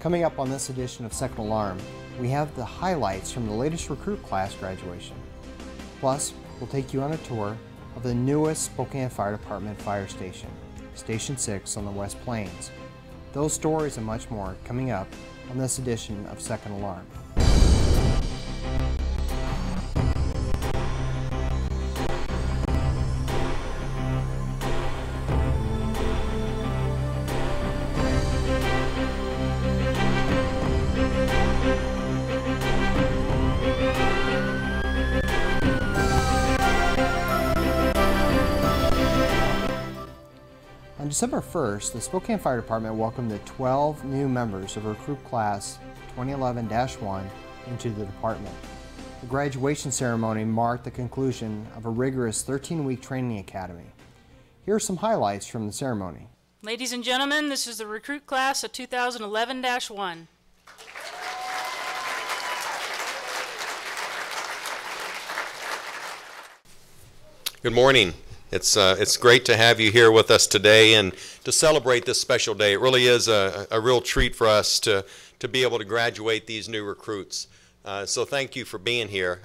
Coming up on this edition of Second Alarm, we have the highlights from the latest recruit class graduation. Plus, we'll take you on a tour of the newest Spokane Fire Department fire station, Station 6 on the West Plains. Those stories and much more coming up on this edition of Second Alarm. On December 1st, the Spokane Fire Department welcomed the 12 new members of recruit class 2011-1 into the department. The graduation ceremony marked the conclusion of a rigorous 13-week training academy. Here are some highlights from the ceremony. Ladies and gentlemen, this is the recruit class of 2011-1. Good morning. It's great to have you here with us today and to celebrate this special day. It really is a real treat for us to be able to graduate these new recruits. So thank you for being here.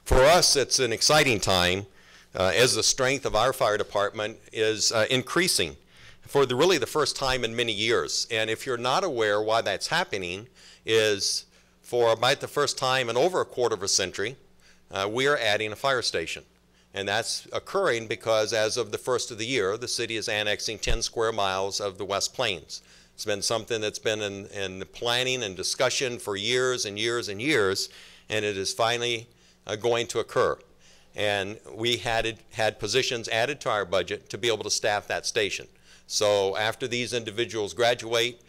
For us, it's an exciting time as the strength of our fire department is increasing for really the first time in many years. And if you're not aware why that's happening, is for about the first time in over a quarter of a century, we are adding a fire station. And that's occurring because as of the first of the year, the city is annexing 10 square miles of the West Plains. It's been something that's been in the planning and discussion for years and years and years, and it is finally going to occur. And we had positions added to our budget to be able to staff that station. So after these individuals graduate,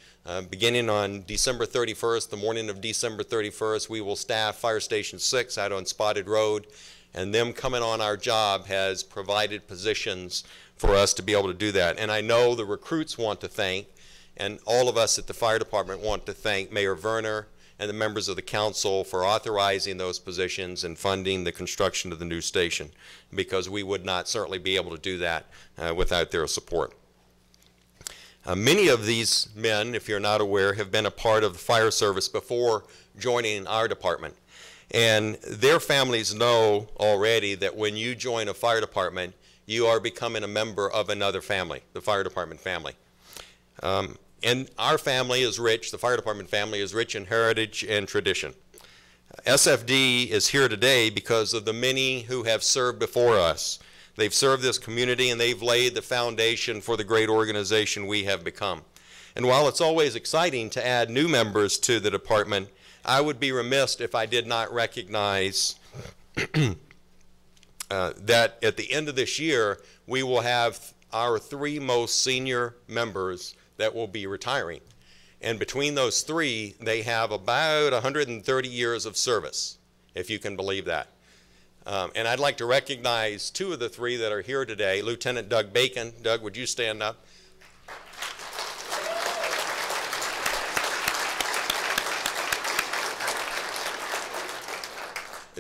beginning on December 31st, the morning of December 31st, we will staff Fire Station 6 out on Spotted Road. And them coming on our job has provided positions for us to be able to do that. And I know the recruits want to thank, and all of us at the fire department want to thank Mayor Werner and the members of the council for authorizing those positions and funding the construction of the new station, because we would not certainly be able to do that without their support. Many of these men, if you're not aware, have been a part of the fire service before joining our department. And their families know already that when you join a fire department, you are becoming a member of another family, the fire department family. And our family is rich, the fire department family is rich in heritage and tradition. SFD is here today because of the many who have served before us. They've served this community and they've laid the foundation for the great organization we have become. And while it's always exciting to add new members to the department, I would be remiss if I did not recognize that at the end of this year, we will have our 3 most senior members that will be retiring. And between those 3, they have about 130 years of service, if you can believe that. And I'd like to recognize 2 of the 3 that are here today. Lieutenant Doug Bacon. Doug, would you stand up?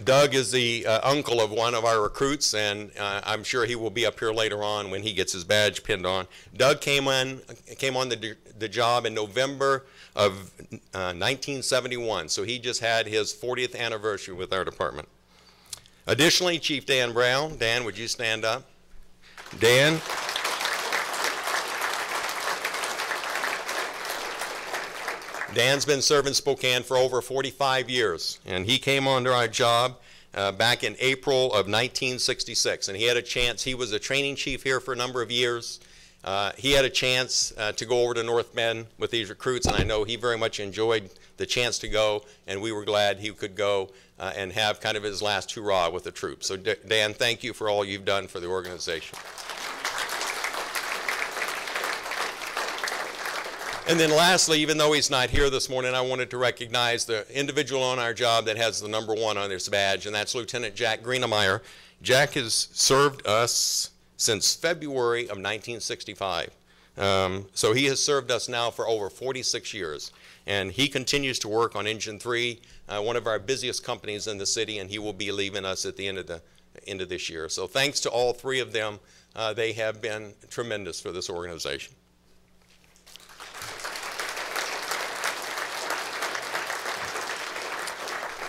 Doug is the uncle of one of our recruits, and I'm sure he will be up here later on when he gets his badge pinned on. Doug came on the job in November of 1971, so he just had his 40th anniversary with our department. Additionally, Chief Dan Brown. Dan, would you stand up? Dan. Dan's been serving Spokane for over 45 years, and he came onto our job back in April of 1966, and he had a chance. He was a training chief here for a number of years. He had a chance to go over to North Bend with these recruits, and I know he very much enjoyed the chance to go, and we were glad he could go and have kind of his last hurrah with the troops. So Dan, thank you for all you've done for the organization. And then lastly, even though he's not here this morning, I wanted to recognize the individual on our job that has the #1 on his badge, and that's Lieutenant Jack Greenemeyer. Jack has served us since February of 1965. So he has served us now for over 46 years. And he continues to work on Engine 3, one of our busiest companies in the city, and he will be leaving us at the end of this year. So thanks to all 3 of them. They have been tremendous for this organization.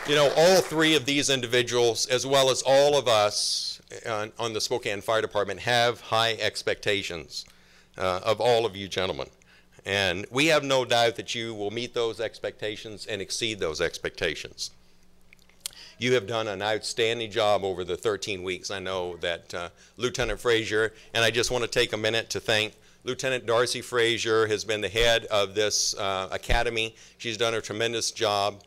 You know, all three of these individuals, as well as all of us on the Spokane Fire Department, have high expectations of all of you gentlemen. And we have no doubt that you will meet those expectations and exceed those expectations. You have done an outstanding job over the 13 weeks. I know that Lieutenant Frazier, and I just want to take a minute to thank Lieutenant Darcy Frazier, has been the head of this academy. She's done a tremendous job.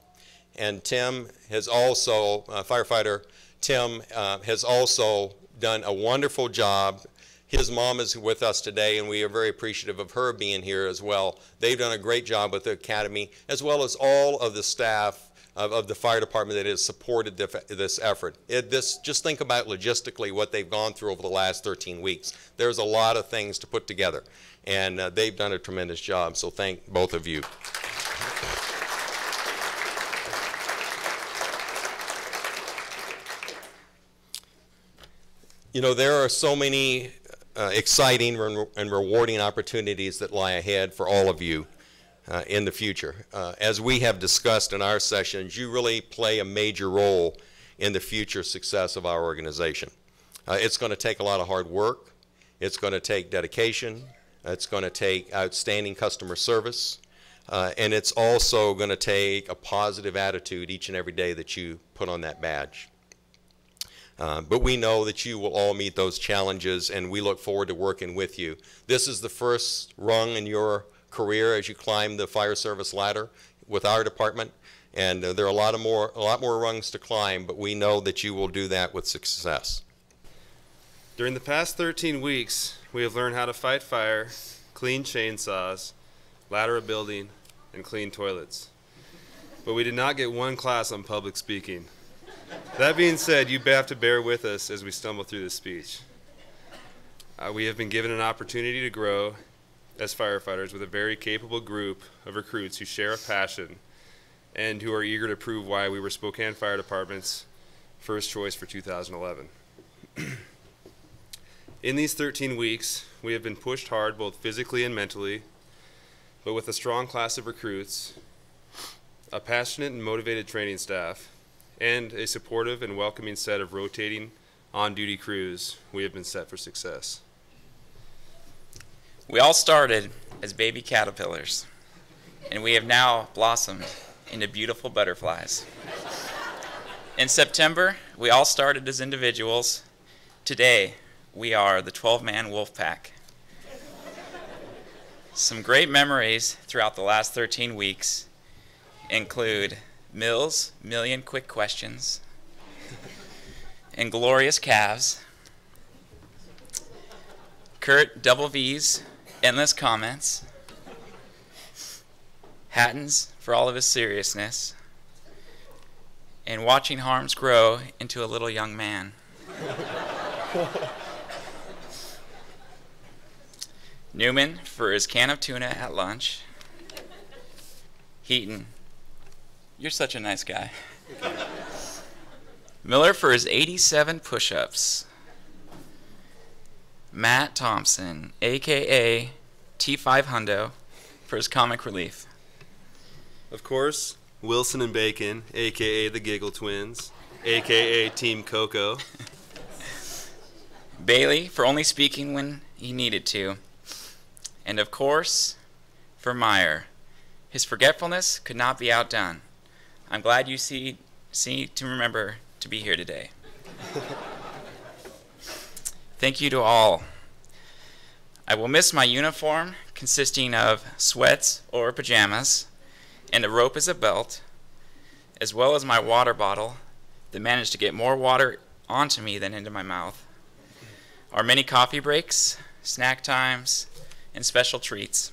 And Tim has also, firefighter Tim has also done a wonderful job. His mom is with us today, and we are very appreciative of her being here as well. They've done a great job with the academy, as well as all of the staff of the fire department that has supported this effort. Just think about logistically what they've gone through over the last 13 weeks. There's a lot of things to put together, and they've done a tremendous job, so thank both of you. You know, there are so many exciting and rewarding opportunities that lie ahead for all of you in the future. As we have discussed in our sessions, you really play a major role in the future success of our organization. It's going to take a lot of hard work. It's going to take dedication. It's going to take outstanding customer service. And it's also going to take a positive attitude each and every day that you put on that badge. But we know that you will all meet those challenges, and we look forward to working with you. This is the first rung in your career as you climb the fire service ladder with our department, and there are a lot more rungs to climb, but we know that you will do that with success. During the past 13 weeks, we have learned how to fight fire, clean chainsaws, ladder a building, and clean toilets. But we did not get one class on public speaking. That being said, you have to bear with us as we stumble through this speech. We have been given an opportunity to grow as firefighters with a very capable group of recruits who share a passion and who are eager to prove why we were Spokane Fire Department's first choice for 2011. In these 13 weeks, we have been pushed hard both physically and mentally, but with a strong class of recruits, a passionate and motivated training staff, and a supportive and welcoming set of rotating on-duty crews, we have been set for success. We all started as baby caterpillars, and we have now blossomed into beautiful butterflies. In September, we all started as individuals. Today, we are the 12-man wolf pack. Some great memories throughout the last 13 weeks include Mills' million quick questions, and glorious calves, Kurt Double V's endless comments, Hatton's for all of his seriousness, and watching Harms grow into a little young man. Newman for his can of tuna at lunch. Heaton, you're such a nice guy. Miller for his 87 push-ups. Matt Thompson, a.k.a. T5 Hundo, for his comic relief. Of course, Wilson and Bacon, a.k.a. the Giggle Twins, a.k.a. Team Coco. Bailey for only speaking when he needed to. And of course, for Meyer. His forgetfulness could not be outdone. I'm glad you see to remember to be here today. Thank you to all. I will miss my uniform consisting of sweats or pajamas and a rope as a belt, as well as my water bottle that managed to get more water onto me than into my mouth. Our many coffee breaks, snack times, and special treats.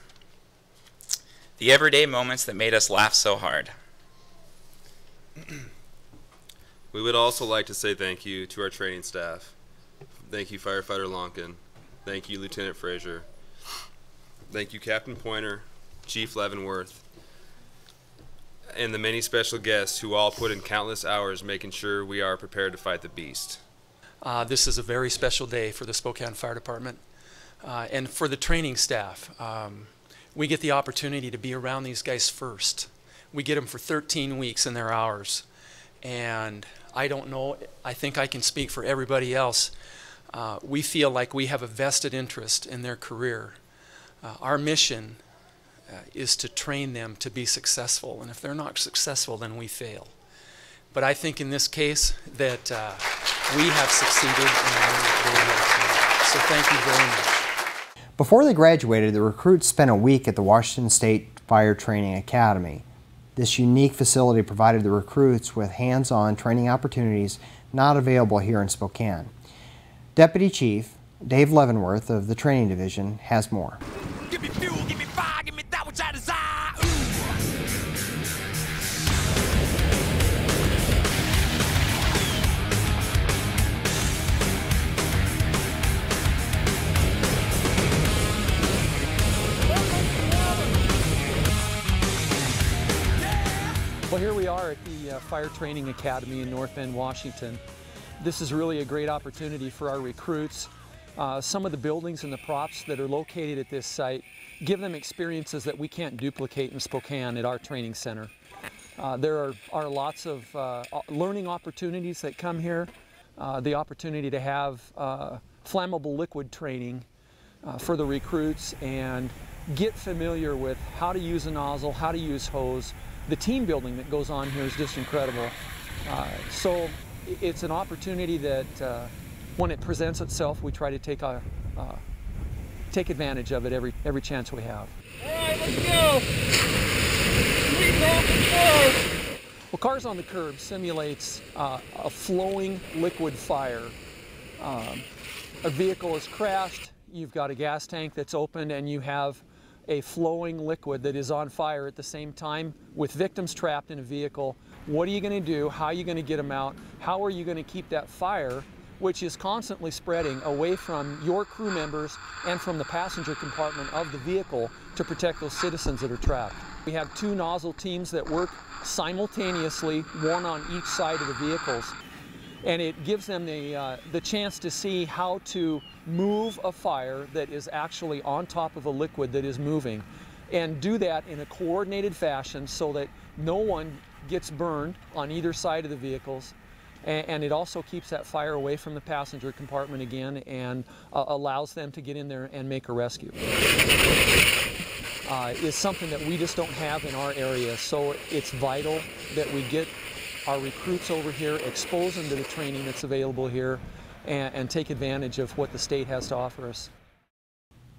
The everyday moments that made us laugh so hard. We would also like to say thank you to our training staff. Thank you, Firefighter Lonkin. Thank you, Lieutenant Frazier. Thank you, Captain Pointer, Chief Leavenworth, and the many special guests who all put in countless hours making sure we are prepared to fight the beast. This is a very special day for the Spokane Fire Department and for the training staff. We get the opportunity to be around these guys first. We get them for 13 weeks in their hours. And I don't know, I think I can speak for everybody else. We feel like we have a vested interest in their career. Our mission is to train them to be successful, and if they're not successful, then we fail. But I think in this case that we have succeeded, and they will too. So thank you very much. Before they graduated, the recruits spent a week at the Washington State Fire Training Academy. This unique facility provided the recruits with hands-on training opportunities not available here in Spokane. Deputy Chief Dave Leavenworth of the Training Division has more. Give me fuel, give me fire, give me that which I desire. Well, here we are at the Fire Training Academy in North Bend, Washington. This is really a great opportunity for our recruits. Some of the buildings and the props that are located at this site give them experiences that we can't duplicate in Spokane at our training center. There are lots of learning opportunities that come here. The opportunity to have flammable liquid training for the recruits and get familiar with how to use a nozzle, how to use hose. The team building that goes on here is just incredible. So it's an opportunity that when it presents itself, we try to take advantage of it every chance we have. All right, let's go. Well, Cars on the Curb simulates a flowing liquid fire. A vehicle is crashed, you've got a gas tank that's opened, and you have a flowing liquid that is on fire at the same time with victims trapped in a vehicle. What are you going to do? How are you going to get them out? How are you going to keep that fire, which is constantly spreading, away from your crew members and from the passenger compartment of the vehicle to protect those citizens that are trapped? We have two nozzle teams that work simultaneously, one on each side of the vehicles. And it gives them the chance to see how to move a fire that is actually on top of a liquid that is moving, and do that in a coordinated fashion so that no one gets burned on either side of the vehicles. And it also keeps that fire away from the passenger compartment again, and allows them to get in there and make a rescue. Is something that we just don't have in our area, so it's vital that we get our recruits over here, expose them to the training that's available here, and take advantage of what the state has to offer us.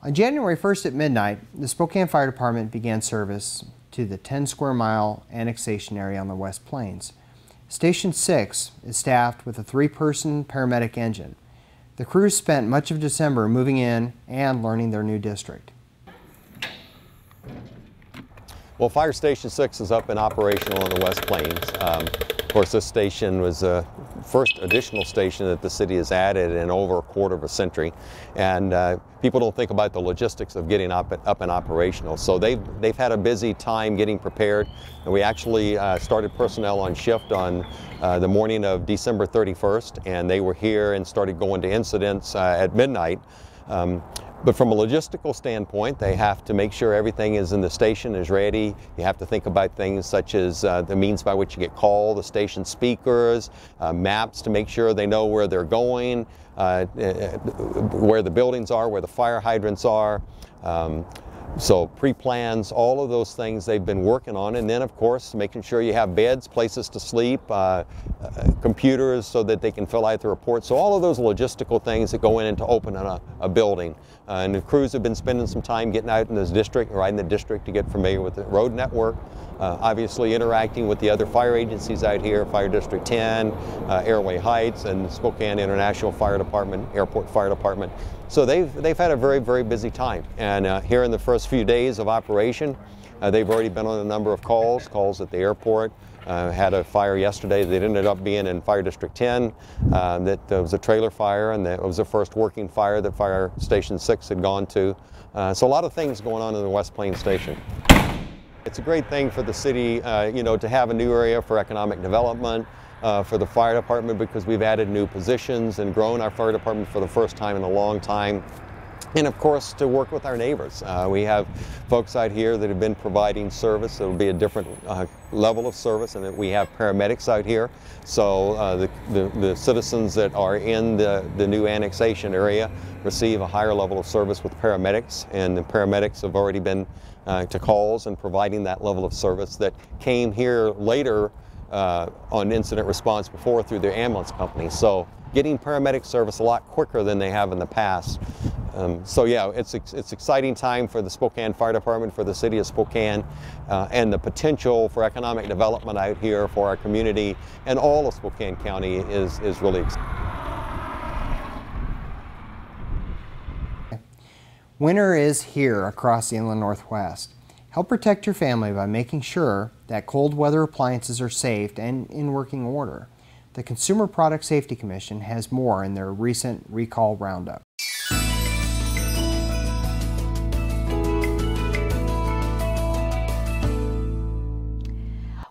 On January 1st at midnight, the Spokane Fire Department began service to the 10 square mile annexation area on the West Plains. Station 6 is staffed with a 3-person paramedic engine. The crews spent much of December moving in and learning their new district. Well, Fire Station 6 is up and operational on the West Plains. Of course, this station was the first additional station that the city has added in over a quarter of a century, and people don't think about the logistics of getting up and operational. So they've had a busy time getting prepared, and we actually started personnel on shift on the morning of December 31st, and they were here and started going to incidents at midnight. But from a logistical standpoint, they have to make sure everything is in the station is ready. You have to think about things such as the means by which you get called, the station speakers, maps to make sure they know where they're going, where the buildings are, where the fire hydrants are. So pre-plans, all of those things they've been working on, and then of course making sure you have beds, places to sleep, computers so that they can fill out the report. So all of those logistical things that go into opening a building. And the crews have been spending some time getting out in this district, riding the district to get familiar with the road network, obviously interacting with the other fire agencies out here, Fire District 10, Airway Heights, and Spokane International Fire Department, Airport Fire Department. So they've had a very, very busy time. And here in the first few days of operation, they've already been on a number of calls at the airport. Had a fire yesterday that ended up being in Fire District 10. That was a trailer fire, and that was the first working fire that Fire Station 6 had gone to. So a lot of things going on in the West Plains Station. It's a great thing for the city, to have a new area for economic development, for the fire department, because we've added new positions and grown our fire department for the first time in a long time. And of course, to work with our neighbors. We have folks out here that have been providing service. It'll be a different level of service, and we have paramedics out here. So the citizens that are in the new annexation area receive a higher level of service with paramedics, and the paramedics have already been to calls and providing that level of service that came here later on incident response before through their ambulance company. So getting paramedic service a lot quicker than they have in the past. So yeah, it's exciting time for the Spokane Fire Department, for the city of Spokane, and the potential for economic development out here for our community and all of Spokane County is really exciting. Winter is here across the inland Northwest. Help protect your family by making sure that cold weather appliances are safe and in working order. The Consumer Product Safety Commission has more in their recent recall roundup.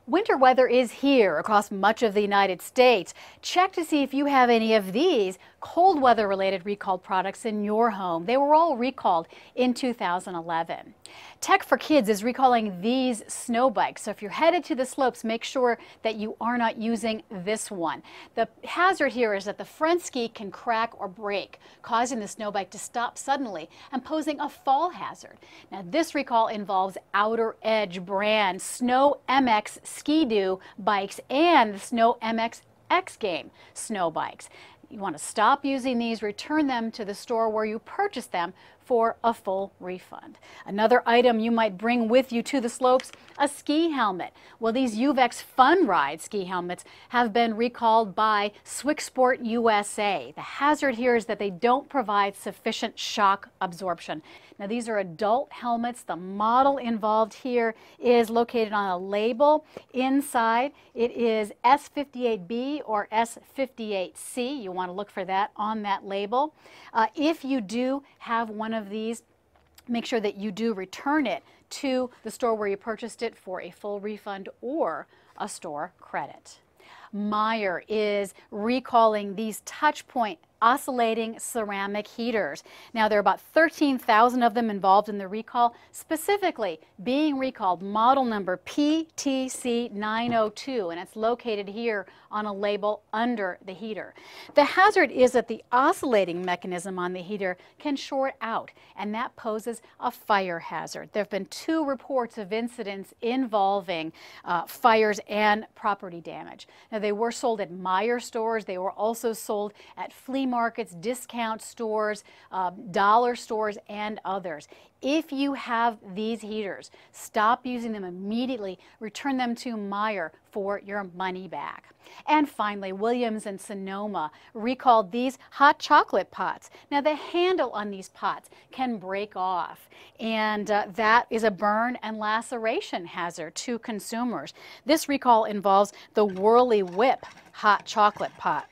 Winter weather is here across much of the United States. Check to see if you have any of these cold weather related recalled products in your home. They were all recalled in 2011. Tech for Kids is recalling these snow bikes. So if you're headed to the slopes, make sure that you are not using this one. The hazard here is that the front ski can crack or break, causing the snow bike to stop suddenly and posing a fall hazard. Now this recall involves Outer Edge brand Snow MX Ski-Doo bikes and the Snow MX X Game snow bikes. You want to stop using these, return them to the store where you purchased them for a full refund. Another item you might bring with you to the slopes, a ski helmet. Well, these UVEX Fun Ride ski helmets have been recalled by Swicksport USA. The hazard here is that they don't provide sufficient shock absorption. Now these are adult helmets. The model involved here is located on a label. Inside it is S58B or S58C. You want to look for that on that label. If you do have one of these, make sure that you do return it to the store where you purchased it for a full refund or a store credit. Meyer is recalling these touch point oscillating ceramic heaters. Now there are about 13,000 of them involved in the recall, specifically being recalled model number PTC902, and it's located here on a label under the heater. The hazard is that the oscillating mechanism on the heater can short out, and that poses a fire hazard. There have been 2 reports of incidents involving fires and property damage. Now they were sold at Meyer stores. They were also sold at flea markets, discount stores, dollar stores, and others. If you have these heaters, stop using them immediately. Return them to Meyer for your money back. And finally, Williams and Sonoma recalled these hot chocolate pots. Now the handle on these pots can break off, and that is a burn and laceration hazard to consumers. This recall involves the Whirly Whip hot chocolate pot.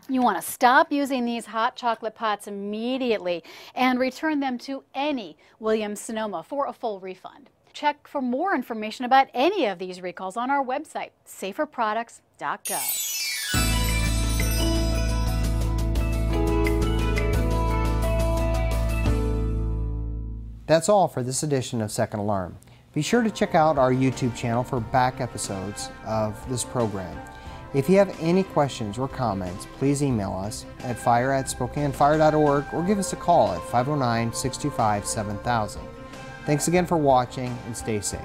You want to stop using these hot chocolate pots immediately and return them to any Williams-Sonoma for a full refund. Check for more information about any of these recalls on our website, saferproducts.gov. That's all for this edition of Second Alarm. Be sure to check out our YouTube channel for back episodes of this program. If you have any questions or comments, please email us at fire@spokanefire.org or give us a call at 509-625-7000. Thanks again for watching, and stay safe.